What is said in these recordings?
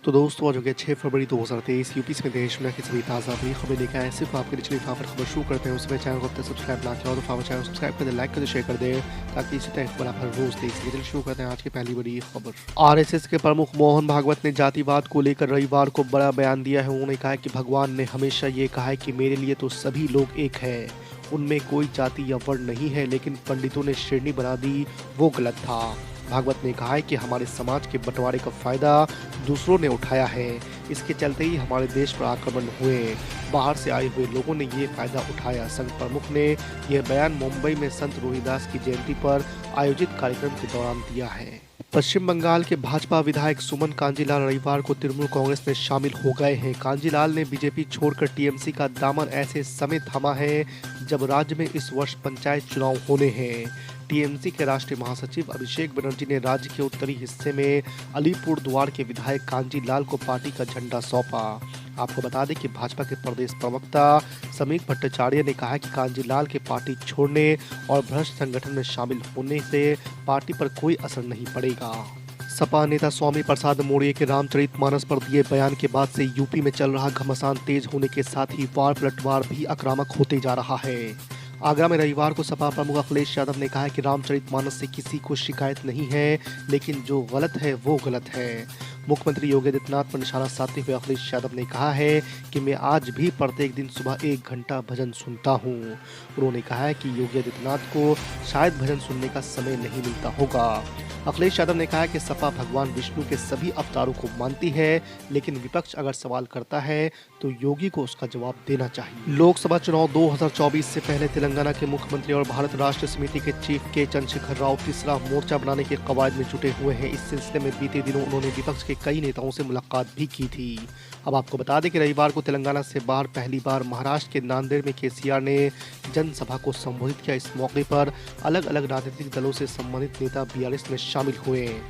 तो दोस्तों आज हो गया 6 फरवरी 2023 यूपी समेत देश में की सभी ताज़ा बड़ी खबरें लेकर आए सिर्फ आपके लिए। चलिए फटाफट खबर शुरू करते हैं। उसमें चैनल को अब तक सब्सक्राइब ना किया और फटाफट चैनल सब्सक्राइब कर दे, लाइक कर दे, शेयर कर दे ताकि इसी तरह खबर आप हर रोज देख सकें। चलिए शुरू करते हैं आज की पहली बड़ी खबर। आरएसएस के प्रमुख मोहन भागवत ने जातिवाद को लेकर रविवार को बड़ा बयान दिया है। उन्होंने कहा कि भगवान ने हमेशा ये कहा है कि मेरे लिए तो सभी लोग एक है, उनमें कोई जाति या वर्ण नहीं है, लेकिन पंडितों ने श्रेणी बना दी, वो गलत था। भागवत ने कहा है कि हमारे समाज के बंटवारे का फायदा दूसरों ने उठाया है, इसके चलते ही हमारे देश पर आक्रमण हुए, बाहर से आए हुए लोगों ने ये फायदा उठाया। संघ प्रमुख ने यह बयान मुंबई में संत रोहिदास की जयंती पर आयोजित कार्यक्रम के दौरान दिया है। पश्चिम बंगाल के भाजपा विधायक सुमन कांजीलाल रविवार को तृणमूल कांग्रेस में शामिल हो गए हैं। कांजीलाल ने बीजेपी छोड़कर टीएमसी का दामन ऐसे समय थामा है जब राज्य में इस वर्ष पंचायत चुनाव होने हैं। टीएमसी के राष्ट्रीय महासचिव अभिषेक बनर्जी ने राज्य के उत्तरी हिस्से में अलीपुर द्वार के विधायक कांजीलाल को पार्टी का झंडा सौंपा। आपको बता दें कि भाजपा के प्रदेश प्रवक्ता समीर भट्टाचार्य ने कहा कि कांजीलाल के पार्टी छोड़ने और भ्रष्ट संगठन में शामिल होने से पार्टी पर कोई असर नहीं पड़ेगा। सपा नेता स्वामी प्रसाद मौर्य के रामचरितमानस पर दिए बयान के बाद से यूपी में चल रहा घमासान तेज होने के साथ ही वार पलटवार भी आक्रामक होते जा रहा है। आगरा में रविवार को सपा प्रमुख अखिलेश यादव ने कहा कि रामचरितमानस से किसी को शिकायत नहीं है, लेकिन जो गलत है वो गलत है। मुख्यमंत्री योगी आदित्यनाथ पर निशाना साधते हुए अखिलेश यादव ने कहा है कि मैं आज भी प्रत्येक दिन सुबह 1 घंटा भजन सुनता हूं। उन्होंने कहा है कि योगी आदित्यनाथ को शायद भजन सुनने का समय नहीं मिलता होगा। अखिलेश यादव ने कहा कि सपा भगवान विष्णु के सभी अवतारों को मानती है, लेकिन विपक्ष अगर सवाल करता है तो योगी को उसका जवाब देना चाहिए। लोकसभा चुनाव 2024 से पहले तेलंगाना के मुख्यमंत्री और भारत राष्ट्र समिति के चीफ के चंद्रशेखर राव तीसरा मोर्चा बनाने के कवायद में जुटे हुए हैं। इस सिलसिले में बीते दिनों उन्होंने विपक्ष के कई नेताओं से मुलाकात भी की थी। अब आपको बता दें कि रविवार को तेलंगाना से बाहर पहली बार महाराष्ट्र के नांदेड़ में केसीआर ने जनसभा को संबोधित किया। इस मौके पर अलग अलग राजनीतिक दलों से संबंधित नेता बीआरएस में शामिल हुए।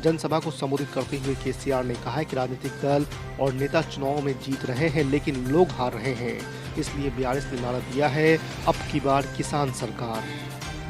जनसभा को संबोधित करते हुए केसीआर ने कहा है कि राजनीतिक दल और नेता चुनाव में जीत रहे हैं, लेकिन लोग हार रहे हैं, इसलिए बीआरएस ने नारा दिया है, अब की बार किसान सरकार।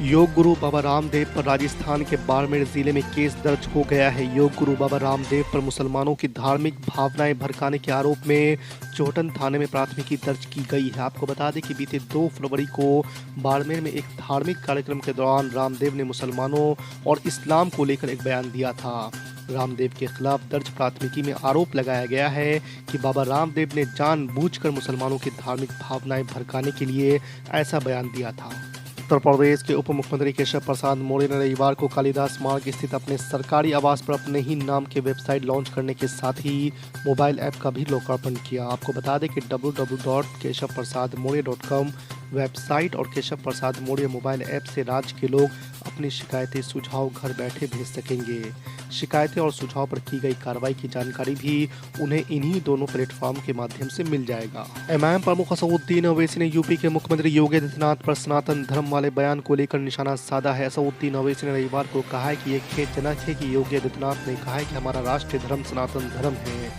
योग गुरु बाबा रामदेव पर राजस्थान के बाड़मेर जिले में केस दर्ज हो गया है। योग गुरु बाबा रामदेव पर मुसलमानों की धार्मिक भावनाएं भड़काने के आरोप में चौहटन थाने में प्राथमिकी दर्ज की गई है। आपको बता दें कि बीते 2 फरवरी को बाड़मेर में एक धार्मिक कार्यक्रम के दौरान रामदेव ने मुसलमानों और इस्लाम को लेकर एक बयान दिया था। रामदेव के खिलाफ दर्ज प्राथमिकी में आरोप लगाया गया है कि बाबा रामदेव ने जानबूझकर मुसलमानों की धार्मिक भावनाएं भड़काने के लिए ऐसा बयान दिया था। उत्तर प्रदेश के उप मुख्यमंत्री केशव प्रसाद मौर्य ने रविवार को कालिदास मार्ग स्थित अपने सरकारी आवास पर अपने ही नाम के वेबसाइट लॉन्च करने के साथ ही मोबाइल ऐप का भी लोकार्पण किया। आपको बता दें कि www.keshavaprasadmaurya.com वेबसाइट और केशव प्रसाद मौर्य मोबाइल ऐप से राज्य के लोग अपनी शिकायतें सुझाव घर बैठे भेज सकेंगे। शिकायतें और सुझाव पर की गई कार्रवाई की जानकारी भी उन्हें इन्हीं दोनों प्लेटफॉर्म के माध्यम से मिल जाएगा। एमआईएम प्रमुख असदुद्दीन ओवैसी ने यूपी के मुख्यमंत्री योगी आदित्यनाथ पर सनातन धर्म वाले बयान को लेकर निशाना साधा है। असदुद्दीन ओवैसी ने रविवार को कहा है कि ये खेदजनक है कि योगी आदित्यनाथ ने कहा है कि हमारा राष्ट्रीय धर्म सनातन धर्म है।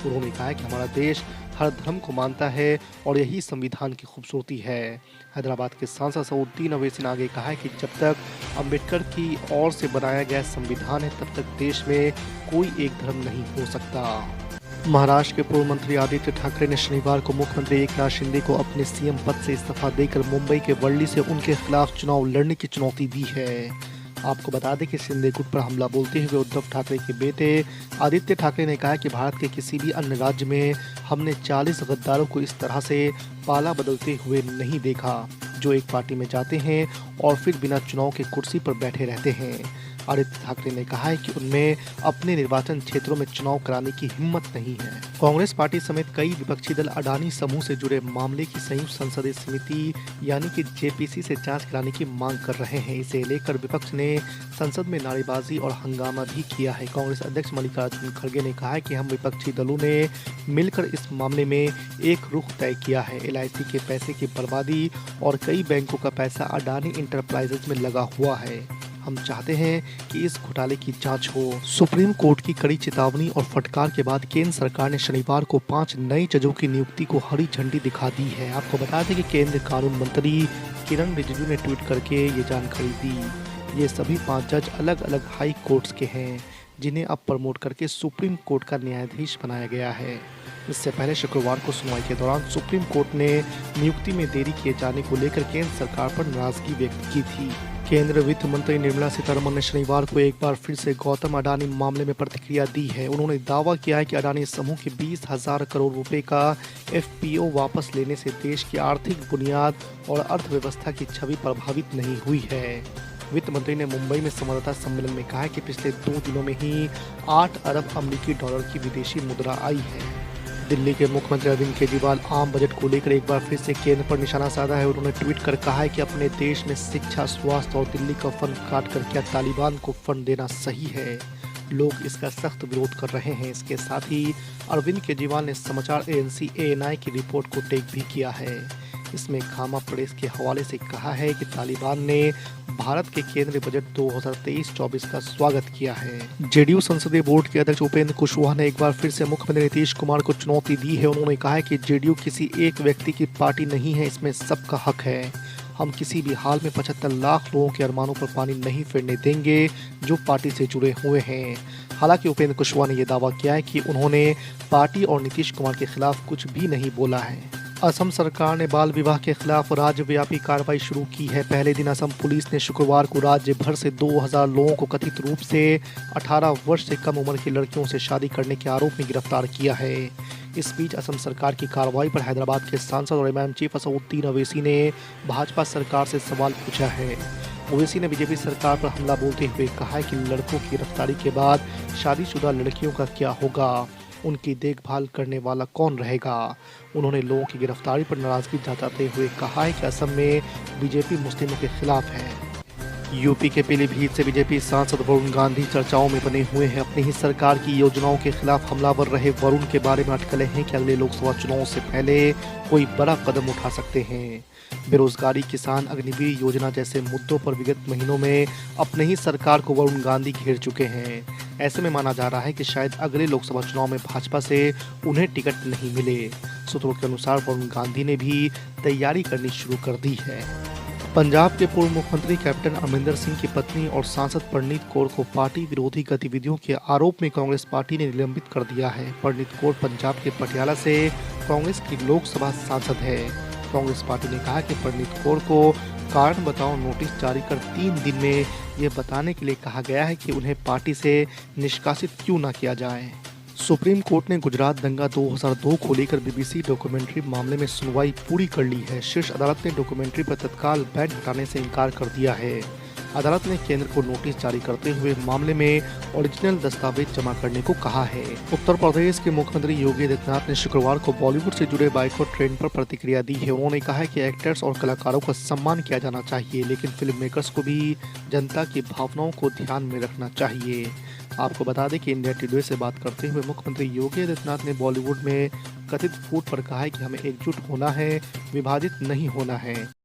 उन्होंने कहा है कि हमारा देश हर धर्म को मानता है और यही संविधान की खूबसूरती है। हैदराबाद के सांसद असदुद्दीन ओवैसी ने आगे कहा है कि जब तक अंबेडकर की ओर से बनाया गया संविधान है, तब तक देश में कोई एक धर्म नहीं हो सकता। महाराष्ट्र के पूर्व मंत्री आदित्य ठाकरे ने शनिवार को मुख्यमंत्री एकनाथ शिंदे को अपने सीएम पद से इस्तीफा देकर मुंबई के वर्ली से उनके खिलाफ चुनाव लड़ने की चुनौती दी है। आपको बता दें कि शिंदे गुट पर हमला बोलते हुए उद्धव ठाकरे के बेटे आदित्य ठाकरे ने कहा कि भारत के किसी भी अन्य राज्य में हमने 40 गद्दारों को इस तरह से पाला बदलते हुए नहीं देखा, जो एक पार्टी में जाते हैं और फिर बिना चुनाव के कुर्सी पर बैठे रहते हैं। आदित्य ठाकरे ने कहा है कि उनमें अपने निर्वाचन क्षेत्रों में चुनाव कराने की हिम्मत नहीं है। कांग्रेस पार्टी समेत कई विपक्षी दल अडानी समूह से जुड़े मामले की संयुक्त संसदीय समिति यानी कि जेपीसी से जांच कराने की मांग कर रहे हैं। इसे लेकर विपक्ष ने संसद में नारेबाजी और हंगामा भी किया है। कांग्रेस अध्यक्ष मल्लिकार्जुन खड़गे ने कहा है कि हम विपक्षी दलों ने मिलकर इस मामले में एक रुख तय किया है। एलआईसी के पैसे की बर्बादी और कई बैंकों का पैसा अडानी इंटरप्राइजेज में लगा हुआ है। हम चाहते हैं कि इस घोटाले की जांच हो। सुप्रीम कोर्ट की कड़ी चेतावनी और फटकार के बाद केंद्र सरकार ने शनिवार को 5 नए जजों की नियुक्ति को हरी झंडी दिखा दी है। आपको बता दें कि केंद्रीय कानून मंत्री किरण रिजिजू ने ट्वीट करके ये जानकारी दी। ये सभी 5 जज अलग अलग हाई कोर्ट्स के हैं। जिन्हें अब प्रमोट करके सुप्रीम कोर्ट का न्यायाधीश बनाया गया है। इससे पहले शुक्रवार को सुनवाई के दौरान सुप्रीम कोर्ट ने नियुक्ति में देरी किए जाने को लेकर केंद्र सरकार पर नाराजगी व्यक्त की थी। केंद्रीय वित्त मंत्री निर्मला सीतारमण ने शनिवार को एक बार फिर से गौतम अडानी मामले में प्रतिक्रिया दी है। उन्होंने दावा किया है कि अडानी समूह के 20,000 करोड़ रुपए का एफपीओ वापस लेने से देश की आर्थिक बुनियाद और अर्थव्यवस्था की छवि प्रभावित नहीं हुई है। वित्त मंत्री ने मुंबई में संवाददाता सम्मेलन में कहा कि पिछले 2 दिनों में ही 8 अरब अमेरिकी डॉलर की विदेशी मुद्रा आई है। दिल्ली के मुख्यमंत्री अरविंद केजरीवाल आम बजट को लेकर एक बार फिर से केंद्र पर निशाना साधा है। उन्होंने ट्वीट कर कहा है कि अपने देश में शिक्षा, स्वास्थ्य और दिल्ली का फंड काट कर क्या तालिबान को फंड देना सही है? लोग इसका सख्त विरोध कर रहे हैं। इसके साथ ही अरविंद केजरीवाल ने समाचार एजेंसी एएनआई की रिपोर्ट को टेक भी किया है। इसमें खामा प्रेस के हवाले से कहा है कि तालिबान ने भारत के केंद्रीय बजट 2023-24 का स्वागत किया है। जेडीयू संसदीय बोर्ड के अध्यक्ष उपेंद्र कुशवाहा ने एक बार फिर से मुख्यमंत्री नीतीश कुमार को चुनौती दी है। उन्होंने कहा है कि जेडीयू किसी एक व्यक्ति की पार्टी नहीं है, इसमें सबका हक है। हम किसी भी हाल में 75 लाख लोगों के अरमानों पर पानी नहीं फिरने देंगे जो पार्टी से जुड़े हुए हैं। हालांकि उपेंद्र कुशवाहा ने यह दावा किया है कि उन्होंने पार्टी और नीतीश कुमार के खिलाफ कुछ भी नहीं बोला है। असम सरकार ने बाल विवाह के खिलाफ राज्यव्यापी कार्रवाई शुरू की है। पहले दिन असम पुलिस ने शुक्रवार को राज्य भर से 2000 लोगों को कथित रूप से 18 वर्ष से कम उम्र की लड़कियों से शादी करने के आरोप में गिरफ्तार किया है। इस बीच असम सरकार की कार्रवाई पर हैदराबाद के सांसद और इमाम चीफ असदुद्दीन ओवैसी ने भाजपा सरकार से सवाल पूछा है। ओवैसी ने बीजेपी सरकार पर हमला बोलते हुए कहा है कि लड़कों की गिरफ्तारी के बाद शादीशुदा लड़कियों का क्या होगा, उनकी देखभाल करने वाला कौन रहेगा। उन्होंने लोगों की गिरफ्तारी पर नाराजगी जताते हुए कहा है कि असम में बीजेपी मुस्लिमों के खिलाफ है। यूपी के पीलीभीत से बीजेपी सांसद वरुण गांधी चर्चाओं में बने हुए हैं। अपनी ही सरकार की योजनाओं के खिलाफ हमलावर रहे वरुण के बारे में अटकलें हैं कि अगले लोकसभा चुनाव से पहले कोई बड़ा कदम उठा सकते हैं। बेरोजगारी, किसान, अग्निवीर योजना जैसे मुद्दों पर विगत महीनों में अपने ही सरकार को वरुण गांधी घेर चुके हैं। ऐसे में माना जा रहा है कि शायद अगले लोकसभा चुनाव में भाजपा से उन्हें टिकट नहीं मिले। सूत्रों के अनुसार वरुण गांधी ने भी तैयारी करनी शुरू कर दी है। पंजाब के पूर्व मुख्यमंत्री कैप्टन अमरिंदर सिंह की पत्नी और सांसद परनीत कौर को पार्टी विरोधी गतिविधियों के आरोप में कांग्रेस पार्टी ने निलंबित कर दिया है। परनीत कौर पंजाब के पटियाला से कांग्रेस की लोकसभा सांसद है। कांग्रेस पार्टी ने कहा कि परनीत कौर को कारण बताओ नोटिस जारी कर 3 दिन में यह बताने के लिए कहा गया है कि उन्हें पार्टी से निष्कासित क्यों न किया जाए। सुप्रीम कोर्ट ने गुजरात दंगा 2002 को लेकर बीबीसी डॉक्यूमेंट्री मामले में सुनवाई पूरी कर ली है। शीर्ष अदालत ने डॉक्यूमेंट्री पर तत्काल बैन हटाने से इनकार कर दिया है। अदालत ने केंद्र को नोटिस जारी करते हुए मामले में ओरिजिनल दस्तावेज जमा करने को कहा है। उत्तर प्रदेश के मुख्यमंत्री योगी आदित्यनाथ ने शुक्रवार को बॉलीवुड से जुड़े बाइकॉट ट्रेंड पर प्रतिक्रिया दी है। उन्होंने कहा है कि एक्टर्स और कलाकारों का सम्मान किया जाना चाहिए, लेकिन फिल्म मेकर्स को भी जनता की भावनाओं को ध्यान में रखना चाहिए। आपको बता दें कि इंडिया टुडे से बात करते हुए मुख्यमंत्री योगी आदित्यनाथ ने बॉलीवुड में कथित फूट पर कहा है कि हमें एकजुट होना है, विभाजित नहीं होना है।